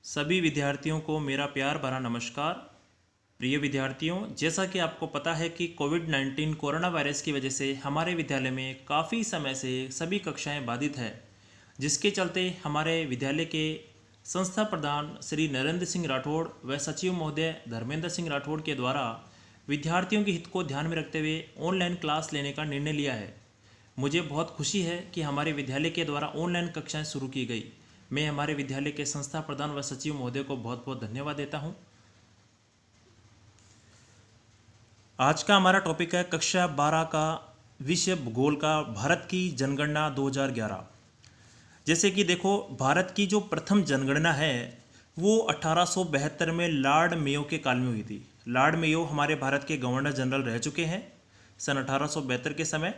सभी विद्यार्थियों को मेरा प्यार भरा नमस्कार। प्रिय विद्यार्थियों, जैसा कि आपको पता है कि कोविड-19 कोरोना वायरस की वजह से हमारे विद्यालय में काफ़ी समय से सभी कक्षाएं बाधित है, जिसके चलते हमारे विद्यालय के संस्था प्रधान श्री नरेंद्र सिंह राठौड़ व सचिव महोदय धर्मेंद्र सिंह राठौड़ के द्वारा विद्यार्थियों के हित को ध्यान में रखते हुए ऑनलाइन क्लास लेने का निर्णय लिया है। मुझे बहुत खुशी है कि हमारे विद्यालय के द्वारा ऑनलाइन कक्षाएं शुरू की गई। मैं हमारे विद्यालय के संस्था प्रधान व सचिव महोदय को बहुत बहुत धन्यवाद देता हूं। आज का हमारा टॉपिक है कक्षा 12 का विषय भूगोल का भारत की जनगणना 2011। जैसे कि देखो, भारत की जो प्रथम जनगणना है वो 1872 में लॉर्ड मेयो के काल में हुई थी। लॉर्ड मेयो हमारे भारत के गवर्नर जनरल रह चुके हैं सन 1872 के समय,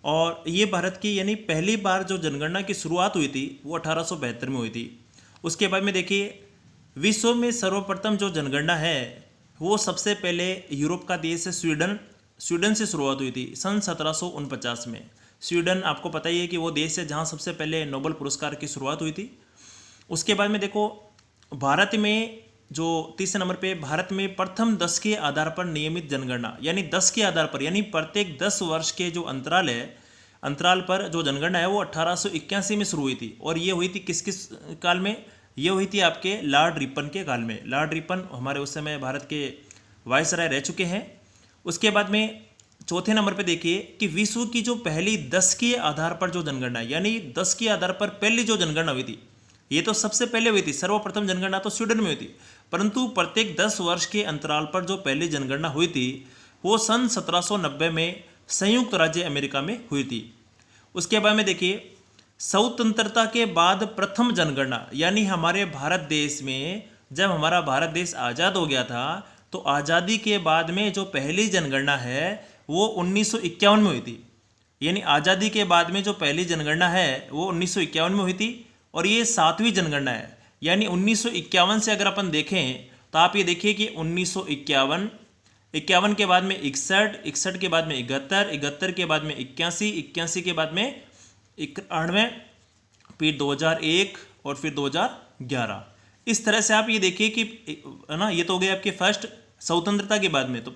और ये भारत की यानी पहली बार जो जनगणना की शुरुआत हुई थी वो 1872 में हुई थी। उसके बाद में देखिए, विश्व में सर्वप्रथम जो जनगणना है वो सबसे पहले यूरोप का देश है स्वीडन से शुरुआत हुई थी सन 1749 में। स्वीडन आपको पता ही है कि वो देश है जहाँ सबसे पहले नोबेल पुरस्कार की शुरुआत हुई थी। उसके बाद में देखो, भारत में जो तीसरे नंबर पे भारत में प्रथम 10 के आधार पर नियमित जनगणना, यानी 10 के आधार पर, यानी प्रत्येक 10 वर्ष के जो अंतराल है, अंतराल पर जो जनगणना है वो 1881 में शुरू हुई थी। और ये हुई थी किस किस काल में? ये हुई थी आपके लॉर्ड रिपन के काल में। लॉर्ड रिपन हमारे उस समय भारत के वायसराय रह चुके हैं। उसके बाद में चौथे नंबर पे देखिए कि विश्व की जो पहली 10 के आधार पर जो जनगणना, यानी 10 के आधार पर पहली जो जनगणना हुई थी, ये तो सबसे पहले हुई थी। सर्वप्रथम जनगणना तो स्वीडन में हुई थी, परंतु प्रत्येक 10 वर्ष के अंतराल पर जो पहली जनगणना हुई थी वो सन 1790 में संयुक्त राज्य अमेरिका में हुई थी। उसके बाद में देखिए, स्वतंत्रता के बाद प्रथम जनगणना, यानी हमारे भारत देश में जब हमारा भारत देश आज़ाद हो गया था तो आज़ादी के बाद में जो पहली जनगणना है वो 1951 में हुई थी। यानी आज़ादी के बाद में जो पहली जनगणना है वो 1951 में हुई थी, और ये 7वीं जनगणना है। यानी 1951 से अगर अपन देखें तो आप ये देखिए कि 1951, 51 के बाद में 61, 61 के बाद में 71, 71 के बाद में 81, 81 के बाद में 91, फिर 2001 और फिर 2011। इस तरह से आप ये देखिए कि है ना, ये तो हो गई आपके फर्स्ट स्वतंत्रता के बाद में। तो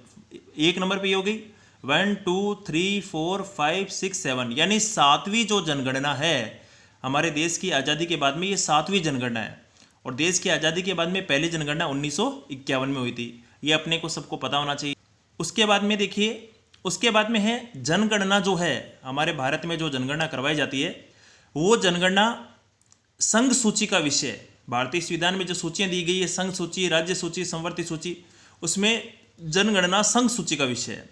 एक नंबर पे ये हो गई 1 2 3 4 5 6 7, यानी 7वीं जो जनगणना है हमारे देश की आज़ादी के बाद में, ये 7वीं जनगणना है। और देश की आज़ादी के बाद में पहली जनगणना 1951 में हुई थी। ये अपने को सबको पता होना चाहिए। उसके बाद में देखिए, उसके बाद में है जनगणना। जो है हमारे भारत में जो जनगणना करवाई जाती है वो जनगणना संघ सूची का विषय है। भारतीय संविधान में जो सूचियाँ दी गई है, संघ सूची, राज्य सूची, संवर्ती सूची, उसमें जनगणना संघ सूची का विषय है।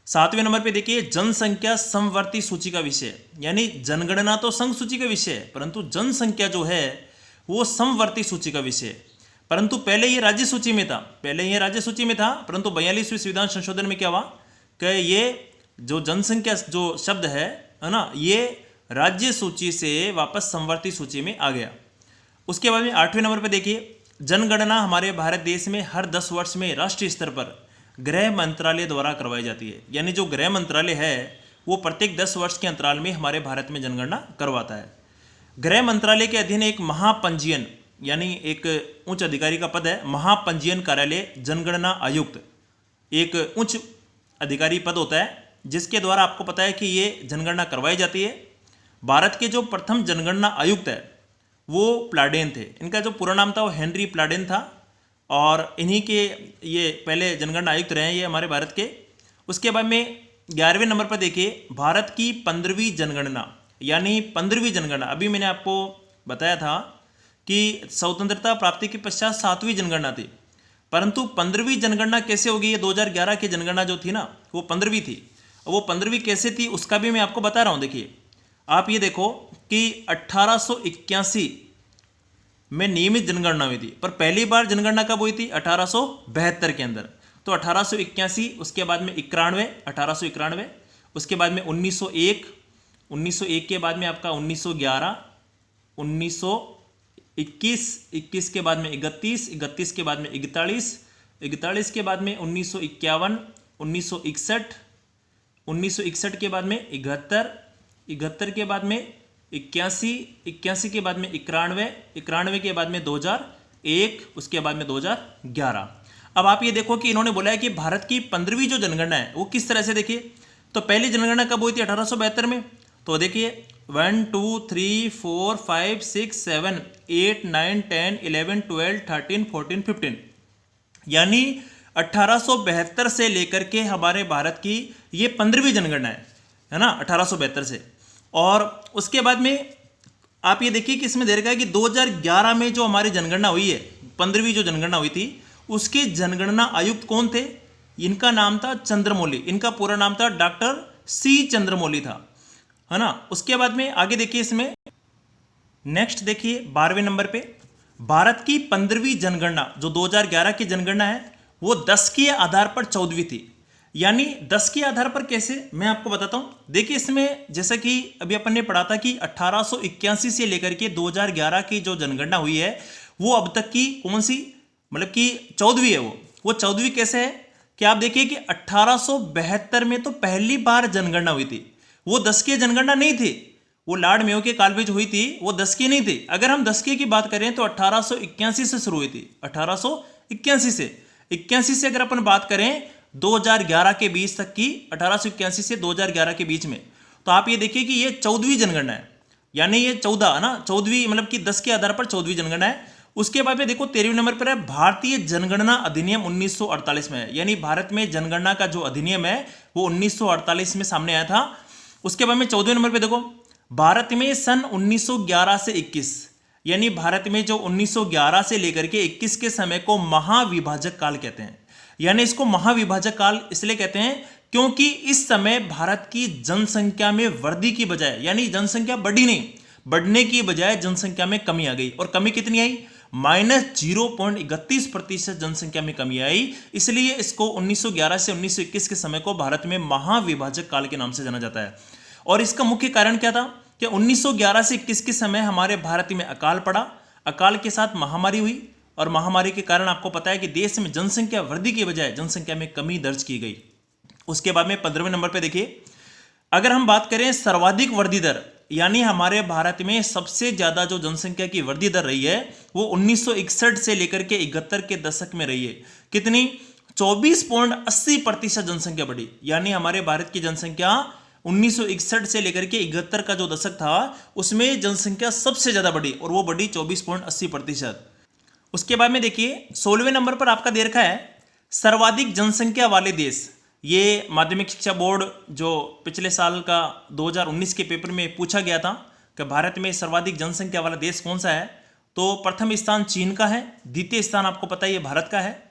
7वें नंबर पे देखिए, जनसंख्या समवर्ती सूची का विषय, यानी जनगणना तो संघ सूची का विषय है परंतु जनसंख्या जो है वो समवर्ती सूची का विषय है। परंतु पहले ये राज्य सूची में था, परंतु 42वें संविधान संशोधन में क्या हुआ कि ये जो जनसंख्या जो शब्द है ना, ये राज्य सूची से वापस समवर्ती सूची में आ गया। उसके बाद में 8वें नंबर पर देखिए, जनगणना हमारे भारत देश में हर 10 वर्ष में राष्ट्रीय स्तर पर गृह मंत्रालय द्वारा करवाई जाती है। यानी जो गृह मंत्रालय है वो प्रत्येक 10 वर्ष के अंतराल में हमारे भारत में जनगणना करवाता है। गृह मंत्रालय के अधीन एक महापंजीयन, यानी एक उच्च अधिकारी का पद है, महापंजीयन कार्यालय जनगणना आयुक्त, एक उच्च अधिकारी पद होता है जिसके द्वारा आपको पता है कि ये जनगणना करवाई जाती है। भारत के जो प्रथम जनगणना आयुक्त है वो प्लाडेन थे। इनका जो पूरा नाम था वो हेनरी प्लाडेन था, और इन्हीं के ये पहले जनगणना आयुक्त रहे हैं ये हमारे भारत के। उसके बाद में 11वें नंबर पर देखिए, भारत की 15वीं जनगणना, यानी 15वीं जनगणना। अभी मैंने आपको बताया था कि स्वतंत्रता प्राप्ति के पश्चात 7वीं जनगणना थी, परंतु 15वीं जनगणना कैसे होगी? ये 2011 की जनगणना जो थी ना वो 15वीं थी। वो 15वीं कैसे थी उसका भी मैं आपको बता रहा हूँ। देखिए, आप ये देखो कि 1881 में नियमित जनगणना हुई थी, पर पहली बार जनगणना कब हुई थी? 1872 के अंदर। तो 1881, उसके बाद में 91, 1891, उसके बाद में 1901, 1901 के बाद में आपका 1911, 1921, 21 के बाद में 31, 31 के बाद में 41, 41 के बाद में 1951, 1961, 1961 के बाद में 71, 71 के बाद में 81, 81 के बाद में 91, 91 के बाद में 2000, एक, उसके बाद में 2011। अब आप ये देखो कि इन्होंने बोला है कि भारत की 15वीं जो जनगणना है वो किस तरह से, देखिए तो पहली जनगणना कब हुई थी 1872 में। तो देखिए 1 2 3 4 5 6 7 8 9 10 11 12 13 14 15, यानी 1872 से लेकर के हमारे भारत की ये 15वीं जनगणना है ना, 1872 से। और उसके बाद में आप ये देखिए कि इसमें दे रखा है कि 2011 में जो हमारी जनगणना हुई है, 15वीं जो जनगणना हुई थी, उसके जनगणना आयुक्त कौन थे? इनका नाम था चंद्रमौली, इनका पूरा नाम था डॉक्टर सी चंद्रमौली था, है ना। उसके बाद में आगे देखिए, इसमें नेक्स्ट देखिए 12वें नंबर पे भारत की 15वीं जनगणना जो 2011 की जनगणना है वो 10 के आधार पर 14वीं थी। यानी 10 के आधार पर कैसे, मैं आपको बताता हूं। देखिए इसमें जैसा कि अभी अपन ने पढ़ा था कि 1881 से लेकर के 2011 की जो जनगणना हुई है वो अब तक की कौन सी, मतलब कि 14वीं है। वो 14वीं कैसे है कि आप देखिए कि 1872 में तो पहली बार जनगणना हुई थी, वो 10 की जनगणना नहीं थी, वो लॉर्ड मेयो के काल में जो हुई थी वो 10 की नहीं थी। अगर हम 10 की बात करें तो 1881 से शुरू हुई थी, 1881 से 81 से अगर अपन बात करें 2011 के बीच तक की, 1881 से 2011 के बीच में, तो आप ये देखिए कि ये 14वीं जनगणना है, यानी ये 14 है ना, 14वीं मतलब कि 10 के आधार पर 14वीं जनगणना है। उसके बाद में देखो 13वें नंबर पर है भारतीय जनगणना अधिनियम 1948 में है, यानी भारत में जनगणना का जो अधिनियम है वो 1948 में सामने आया था। उसके बाद में 14वें नंबर पे देखो भारत में सन 1911 से 21, यानी भारत में जो 1911 से लेकर के 21 के समय को महाविभाजक काल कहते हैं। यानी इसको महाविभाजक काल इसलिए कहते हैं क्योंकि इस समय भारत की जनसंख्या में वृद्धि की बजाय, यानी जनसंख्या बढ़ी नहीं, बढ़ने की बजाय जनसंख्या में कमी आ गई। और कमी कितनी आई? -0.31% जनसंख्या में कमी आई। इसलिए इसको 1911 से 1921 के समय को भारत में महाविभाजक काल के नाम से जाना जाता है। और इसका मुख्य कारण क्या था कि 1911 से 21 के समय हमारे भारत में अकाल पड़ा, अकाल के साथ महामारी हुई, और महामारी के कारण आपको पता है कि देश में जनसंख्या वृद्धि की बजाय जनसंख्या में कमी दर्ज की गई। उसके बाद में 15वें नंबर पे देखिए, अगर हम बात करें सर्वाधिक वृद्धि दर, यानी हमारे भारत में सबसे ज्यादा जो जनसंख्या की वृद्धि दर रही है वो 1961 से लेकर के 71 के दशक में रही है। कितनी? 24.80% जनसंख्या बढ़ी। यानी हमारे भारत की जनसंख्या 1961 से लेकर के 71 का जो दशक था उसमें जनसंख्या सबसे ज्यादा बढ़ी, और वो बढ़ी 24.80%। उसके बाद में देखिए 16वें नंबर पर आपका दे रखा है सर्वाधिक जनसंख्या वाले देश। ये माध्यमिक शिक्षा बोर्ड जो पिछले साल का 2019 के पेपर में पूछा गया था कि भारत में सर्वाधिक जनसंख्या वाला देश कौन सा है, तो प्रथम स्थान चीन का है, द्वितीय स्थान आपको पता है ये भारत का है।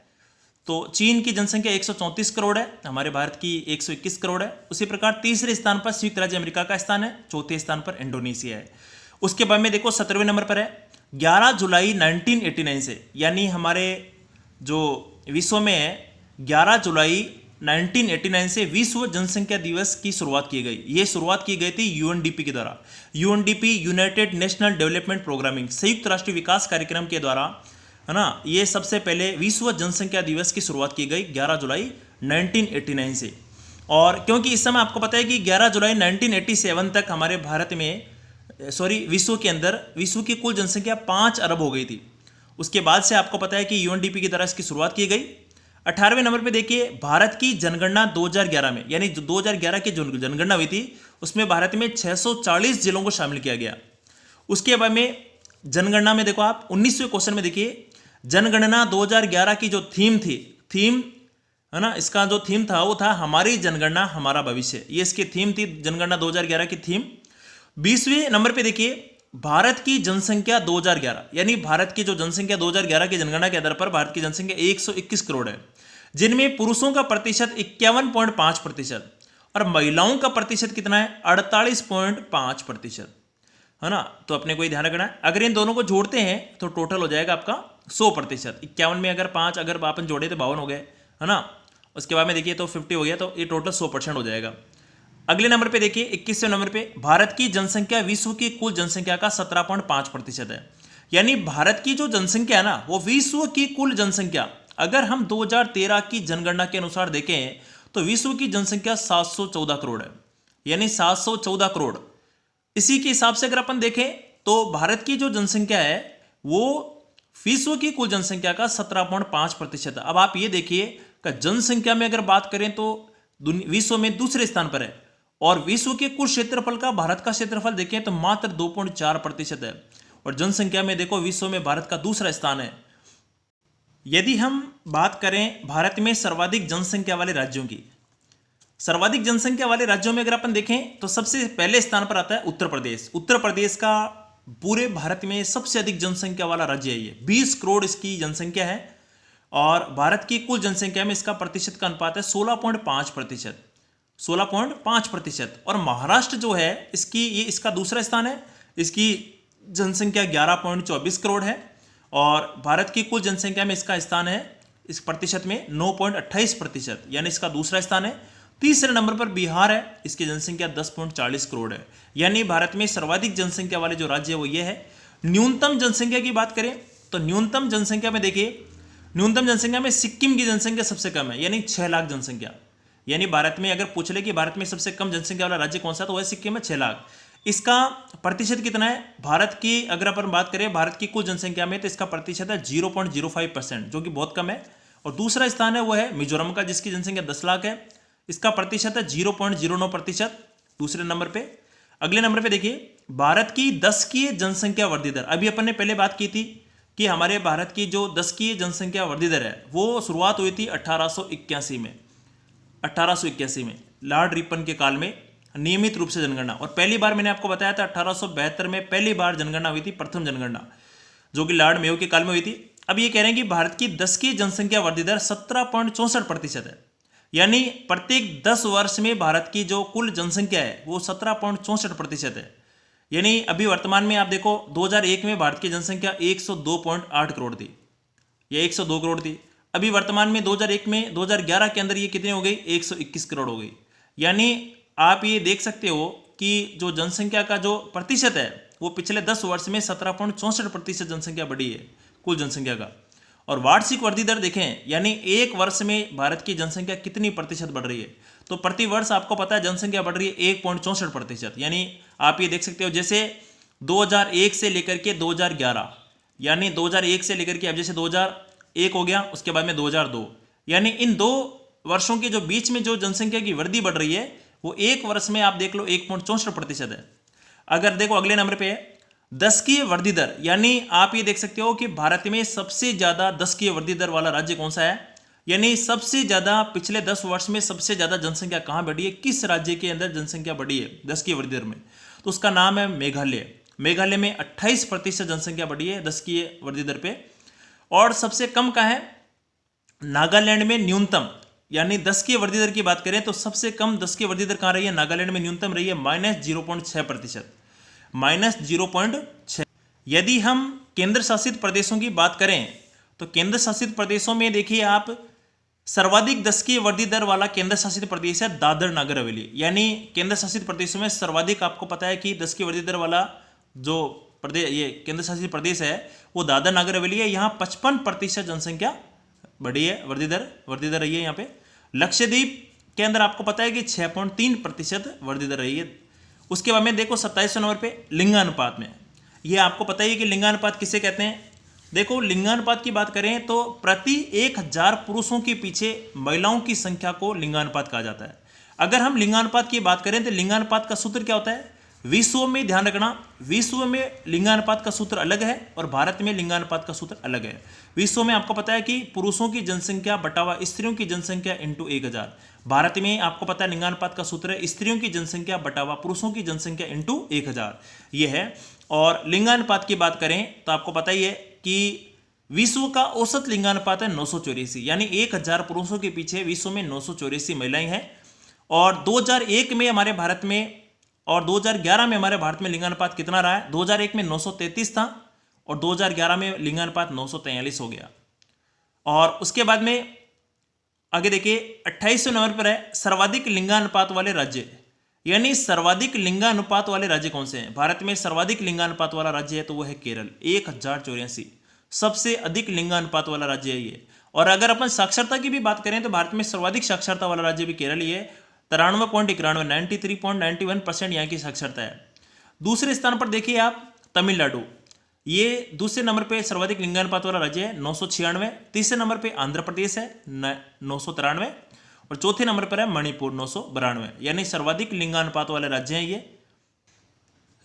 तो चीन की जनसंख्या 134 करोड़ है, हमारे भारत की 121 करोड़ है। उसी प्रकार तीसरे स्थान पर संयुक्त राज्य अमेरिका का स्थान है, चौथे स्थान पर इंडोनेशिया है। उसके बाद में देखो 17वें नंबर पर है 11 जुलाई 1989 से, यानी हमारे जो विश्व में है 11 जुलाई 1989 से विश्व जनसंख्या दिवस की शुरुआत की गई। ये शुरुआत की गई थी यूएनडीपी के द्वारा। UNDP United national development programming, संयुक्त राष्ट्रीय विकास कार्यक्रम के द्वारा, है ना, ये सबसे पहले विश्व जनसंख्या दिवस की शुरुआत की गई 11 जुलाई 1989 से। और क्योंकि इस समय आपको पता है कि 11 जुलाई 1987 तक हमारे भारत में विश्व के अंदर विश्व की कुल जनसंख्या 5 अरब हो गई थी। उसके बाद से आपको पता है कि यूएनडीपी की द्वारा इसकी शुरुआत की गई। 18वें नंबर पे देखिए भारत की जनगणना 2011 में, यानी जो 2011 की जो जनगणना हुई थी उसमें भारत में 640 जिलों को शामिल किया गया। उसके बाद में जनगणना में देखो आप 19वें क्वेश्चन में देखिए जनगणना 2011 की जो थीम है ना, इसका जो थीम था वो था हमारी जनगणना हमारा भविष्य। ये इसकी थीम थी, जनगणना 2011 की थीम। 20वें नंबर पे देखिए भारत की जनसंख्या 2011, यानी भारत की जो जनसंख्या 2011 की जनगणना के आधार पर भारत की जनसंख्या 121 करोड़ है, जिनमें पुरुषों का प्रतिशत 51.5% और महिलाओं का प्रतिशत कितना है 48.5%, है ना। तो अपने को ध्यान रखना है, अगर इन दोनों को जोड़ते हैं तो टोटल हो जाएगा आपका 100%। 51 में अगर 5 अगर अपन जोड़े तो 52 हो गए, है ना। उसके बाद में देखिए तो 50 हो गया, तो ये टोटल 100% हो जाएगा। अगले नंबर पे देखिए 21वें नंबर पे भारत की जनसंख्या विश्व की कुल जनसंख्या का 17.5% है। यानी भारत की जो जनसंख्या है ना वो विश्व की कुल जनसंख्या, अगर हम 2013 की जनगणना के अनुसार देखें तो विश्व की जनसंख्या 714 करोड़ है, यानी 714 करोड़। इसी के हिसाब से अगर अपन देखें तो भारत की जो जनसंख्या है वो विश्व की कुल जनसंख्या का 17.5%। अब आप ये देखिए कि जनसंख्या में अगर बात करें तो विश्व में दूसरे स्थान पर है, और विश्व के कुल क्षेत्रफल का भारत का क्षेत्रफल देखें तो मात्र 2.4% है, और जनसंख्या में देखो विश्व में भारत का दूसरा स्थान है। यदि हम बात करें भारत में सर्वाधिक जनसंख्या वाले राज्यों की, सर्वाधिक जनसंख्या वाले राज्यों में अगर अपन देखें तो सबसे पहले स्थान पर आता है उत्तर प्रदेश। उत्तर प्रदेश का पूरे भारत में सबसे अधिक जनसंख्या वाला राज्य है ये, 20 करोड़ इसकी जनसंख्या है, और भारत की कुल जनसंख्या में इसका प्रतिशत का अनुपात है 16.5%, 16.5%। और महाराष्ट्र जो है इसका दूसरा स्थान है, इसकी जनसंख्या 11.24 करोड़ है, और भारत की कुल जनसंख्या में इसका स्थान है इस प्रतिशत में 9.28%, यानी इसका दूसरा स्थान है। तीसरे नंबर पर बिहार है, इसकी जनसंख्या 10.40 करोड़ है। यानी भारत में सर्वाधिक जनसंख्या वाले जो राज्य है वो ये है। न्यूनतम जनसंख्या की बात करें तो न्यूनतम जनसंख्या में देखिए, न्यूनतम जनसंख्या में सिक्किम की जनसंख्या सबसे कम है, यानी 6 लाख जनसंख्या। यानी भारत में अगर पूछ ले कि भारत में सबसे कम जनसंख्या वाला राज्य कौन सा, तो वह सिक्किम में 6 लाख। इसका प्रतिशत कितना है भारत की, अगर अपन बात करें भारत की कुल जनसंख्या में, तो इसका प्रतिशत है 0.05%, जो कि बहुत कम है। और दूसरा स्थान है वो है मिजोरम का, जिसकी जनसंख्या 10 लाख है, इसका प्रतिशत है 0.09%, दूसरे नंबर पे। अगले नंबर पे देखिए भारत की दशकीय जनसंख्या वृद्धि दर। अभी अपन ने पहले बात की थी कि हमारे भारत की जो दशकीय जनसंख्या वृद्धि दर है वो शुरुआत हुई थी 1881 में, 1881 में लॉर्ड रिपन के काल में नियमित रूप से जनगणना। और पहली बार मैंने आपको बताया था 1872 में पहली बार जनगणना हुई थी, प्रथम जनगणना, जो कि लॉर्ड मेयो के काल में हुई थी। अब ये कह रहे हैं कि भारत की दशकीय जनसंख्या वृद्धि दर 17.64% है, यानी प्रत्येक 10 वर्ष में भारत की जो कुल जनसंख्या है वो 17.64% है। यानी अभी वर्तमान में आप देखो 2001 में भारत की जनसंख्या 102.8 करोड़ थी, या 102 करोड़ थी। अभी वर्तमान में 2001 में 2011 के अंदर ये कितनी हो गई, 121 करोड़ हो गई। यानी आप ये देख सकते हो कि जो जनसंख्या का जो प्रतिशत है वो पिछले 10 वर्ष में 17.64% जनसंख्या बढ़ी है कुल जनसंख्या का। और वार्षिक वृद्धि दर देखें, यानी एक वर्ष में भारत की जनसंख्या कितनी प्रतिशत बढ़ रही है, तो प्रति वर्ष आपको पता है जनसंख्या बढ़ रही है 1.64%। यानी आप ये देख सकते हो जैसे 2001 से लेकर के 2011, यानी 2001 से लेकर के अब जैसे 2001 हो गया, उसके बाद में 2002, यानी इन 2 वर्षों के जो बीच में जो जनसंख्या की वृद्धि बढ़ रही है वो एक वर्ष में आप देख लो 1.64% है। अगर देखो अगले नंबर पे दशकीय वृद्धि दर, यानी आप ये देख सकते हो कि भारत में सबसे ज्यादा दशकीय वृद्धि दर वाला राज्य कौन सा है, यानी सबसे ज्यादा पिछले 10 वर्ष में सबसे ज्यादा जनसंख्या कहां बढ़ी है, किस राज्य के अंदर जनसंख्या बढ़ी है दशकीय वृद्धि दर में, तो उसका नाम है मेघालय। मेघालय में 28% जनसंख्या बढ़ी है दशकीय वृद्धि दर पे। और सबसे कम का है नागालैंड में न्यूनतम, यानी दशकीय वृद्धि दर की बात करें तो सबसे कम दशकीय वृद्धि दर कहां रही है, नागालैंड में न्यूनतम रही है -0.6%, -0.6। यदि हम केंद्र शासित प्रदेशों की बात करें तो केंद्र शासित प्रदेशों में देखिए आप सर्वाधिक दशकीय वृद्धि दर वाला केंद्र शासित प्रदेश है दादर नगर हवेली। यानी केंद्र शासित प्रदेशों में सर्वाधिक आपको पता है कि दशकीय वृद्धि दर वाला जो प्रदेश, ये केंद्र शासित प्रदेश है वो दादर नगर हवेली है। यहाँ 55% जनसंख्या बढ़ी है, वृद्धि दर रही है यहाँ पे। लक्षद्वीप के अंदर आपको पता है कि 6.3% वृद्धि दर रही है। उसके बाद में देखो 27वें नंबर पे लिंगानुपात में, ये आपको पता ही है कि लिंगानुपात किसे कहते हैं। देखो लिंगानुपात की बात करें तो प्रति 1000 पुरुषों के पीछे महिलाओं की संख्या को लिंगानुपात कहा जाता है। अगर हम लिंगानुपात की बात करें तो लिंगानुपात का सूत्र क्या होता है, विश्व में ध्यान रखना, विश्व में लिंगानुपात का सूत्र अलग है और भारत में लिंगानुपात का सूत्र अलग है। विश्व में आपको पता है कि पुरुषों की जनसंख्या बटावा स्त्रियों की जनसंख्या इंटू 1000। भारत में आपको पता है लिंगानुपात का सूत्र है स्त्रियों की जनसंख्या बटावा पुरुषों की जनसंख्या इंटू 1000, ये है। और लिंगानुपात की बात करें तो आपको पता ही है कि विश्व का औसत लिंगानुपात है 984, यानी 1000 पुरुषों के पीछे विश्व में 984 महिलाएं हैं। और 2001 में हमारे भारत में और 2011 में हमारे भारत में लिंगानुपात कितना रहा है, 2001 में 933 था और 2011 में लिंगानुपात 943 हो गया। और उसके बाद में आगे देखिए 28वें नंबर पर है सर्वाधिक लिंगानुपात वाले राज्य, यानी सर्वाधिक लिंगानुपात वाले राज्य कौन से हैं। भारत में सर्वाधिक लिंगानुपात वाला राज्य है तो वो है केरल, 1084, सबसे अधिक लिंगानुपात वाला राज्य है ये। और अगर अपन साक्षरता की भी बात करें तो भारत में सर्वाधिक साक्षरता वाला राज्य भी केरल ही है, 93.91, 93.91% यहाँ की साक्षरता है। दूसरे स्थान पर देखिए आप तमिलनाडु, ये दूसरे नंबर पे सर्वाधिक लिंगानुपात वाला राज्य है 996। तीसरे नंबर पे आंध्र प्रदेश है 993 और चौथे नंबर पर है मणिपुर 992, यानी सर्वाधिक लिंगानुपात वाले राज्य हैं ये।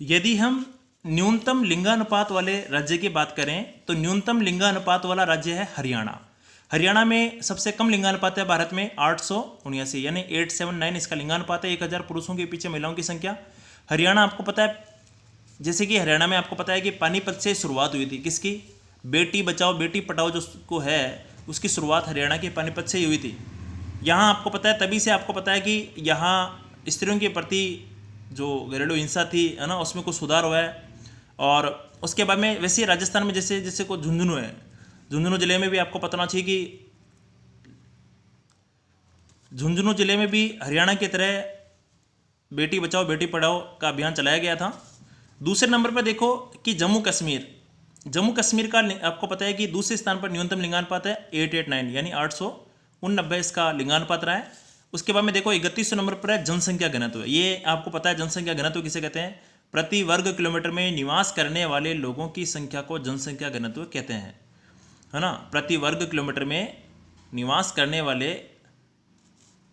यदि हम न्यूनतम लिंगानुपात वाले राज्य की बात करें तो न्यूनतम लिंगानुपात वाला राज्य है हरियाणा। हरियाणा में सबसे कम लिंगानुपात है भारत में 879, यानी 879 इसका लिंगानुपात है 1000 पुरुषों के पीछे महिलाओं की संख्या। हरियाणा आपको पता है, जैसे कि हरियाणा में आपको पता है कि पानीपत से शुरुआत हुई थी किसकी, बेटी बचाओ बेटी पढ़ाओ जो को है उसकी शुरुआत हरियाणा के पानीपत से ही हुई थी। यहाँ आपको पता है, तभी से आपको पता है कि यहाँ स्त्रियों के प्रति जो घरेलू हिंसा थी है ना, उसमें कुछ सुधार हुआ है। और उसके बाद में वैसे राजस्थान में जैसे जैसे को झुंझुनू है, झुंझुनू जिले में भी आपको पता होना चाहिए कि झुंझुनू जिले में भी हरियाणा की तरह बेटी बचाओ बेटी पढ़ाओ का अभियान चलाया गया था। दूसरे नंबर पर देखो कि जम्मू कश्मीर का आपको पता है कि दूसरे स्थान पर न्यूनतम लिंगानुपात है 889, यानी 889 इसका लिंगानुपात रहा है। उसके बाद में देखो 31वें नंबर पर है जनसंख्या घनत्व। ये आपको पता है जनसंख्या घनत्व किसे कहते हैं, प्रति वर्ग किलोमीटर में निवास करने वाले लोगों की संख्या को जनसंख्या घनत्व कहते हैं, है ना। प्रति वर्ग किलोमीटर में निवास करने वाले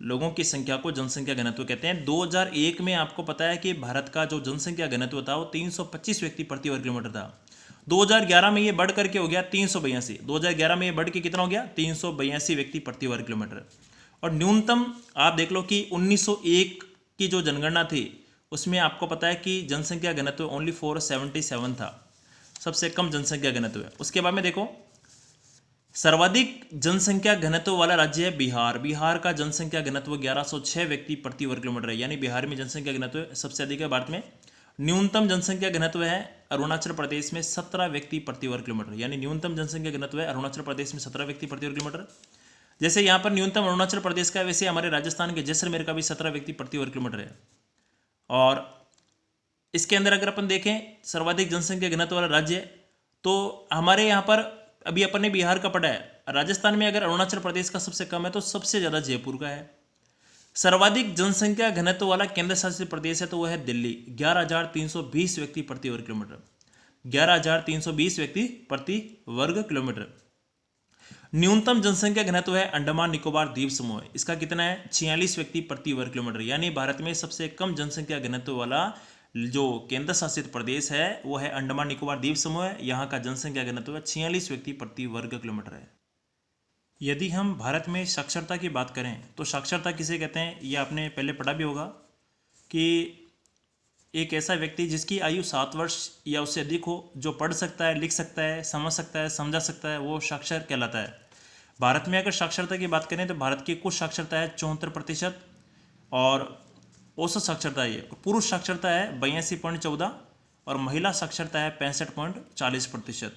लोगों की संख्या को जनसंख्या घनत्व कहते हैं। 2001 में आपको पता है कि भारत का जो जनसंख्या घनत्व था वो 325 व्यक्ति प्रति वर्ग किलोमीटर था। 2011 में ये बढ़ करके हो गया 382। 2011 में ये बढ़ के कितना हो गया 382 व्यक्ति प्रति वर्ग किलोमीटर। और न्यूनतम आप देख लो कि 1901 की जो जनगणना थी उसमें आपको पता है कि जनसंख्या घनत्व ओनली 477 था, सबसे कम जनसंख्या घनत्व है। उसके बाद में देखो सर्वाधिक जनसंख्या घनत्व वाला राज्य है बिहार। बिहार का जनसंख्या घनत्व 1106 व्यक्ति प्रति वर्ग किलोमीटर है, यानी बिहार में जनसंख्या घनत्व सबसे अधिक है भारत में। न्यूनतम जनसंख्या घनत्व है अरुणाचल प्रदेश में 17 व्यक्ति प्रति वर्ग किलोमीटर, यानी न्यूनतम जनसंख्या घनत्व है अरुणाचल प्रदेश में 17 व्यक्ति प्रति वर्ग किलोमीटर। जैसे यहाँ पर न्यूनतम अरुणाचल प्रदेश का, वैसे हमारे राजस्थान के जैसलमेर का भी 17 व्यक्ति प्रति वर्ग किलोमीटर है। और इसके अंदर अगर अपन देखें सर्वाधिक जनसंख्या घनत्व वाला राज्य, तो हमारे यहाँ पर अभी अपन ने बिहार का पढ़ा है। राजस्थान में अगर अरुणाचल प्रदेश का सबसे कम है तो सबसे ज़्यादा जयपुर का है। सर्वाधिक जनसंख्या घनत्व वाला केंद्र शासित प्रदेश है तो वह है दिल्ली, 11,320 व्यक्ति प्रति वर्ग किलोमीटर। 11,320 व्यक्ति प्रति वर्ग किलोमीटर। न्यूनतम जनसंख्या घनत्व है अंडमान निकोबार द्वीप समूह, इसका कितना है 46 व्यक्ति प्रति वर्ग किलोमीटर, यानी भारत में सबसे कम जनसंख्या घनत्व वाला जो केंद्र शासित प्रदेश है वो है अंडमान निकोबार द्वीप समूह है। यहाँ का जनसंख्या घनत्व 46 व्यक्ति प्रति वर्ग किलोमीटर है। यदि हम भारत में साक्षरता की बात करें तो साक्षरता किसे कहते हैं, ये आपने पहले पढ़ा भी होगा कि एक ऐसा व्यक्ति जिसकी आयु 7 वर्ष या उससे अधिक हो, जो पढ़ सकता है, लिख सकता है, समझ सकता है, समझा सकता है, वो साक्षर कहलाता है। भारत में अगर साक्षरता की बात करें तो भारत की कुल साक्षरता है 74% और औसत साक्षरता है, पुरुष साक्षरता है 82.14 और महिला साक्षरता है 65.40%।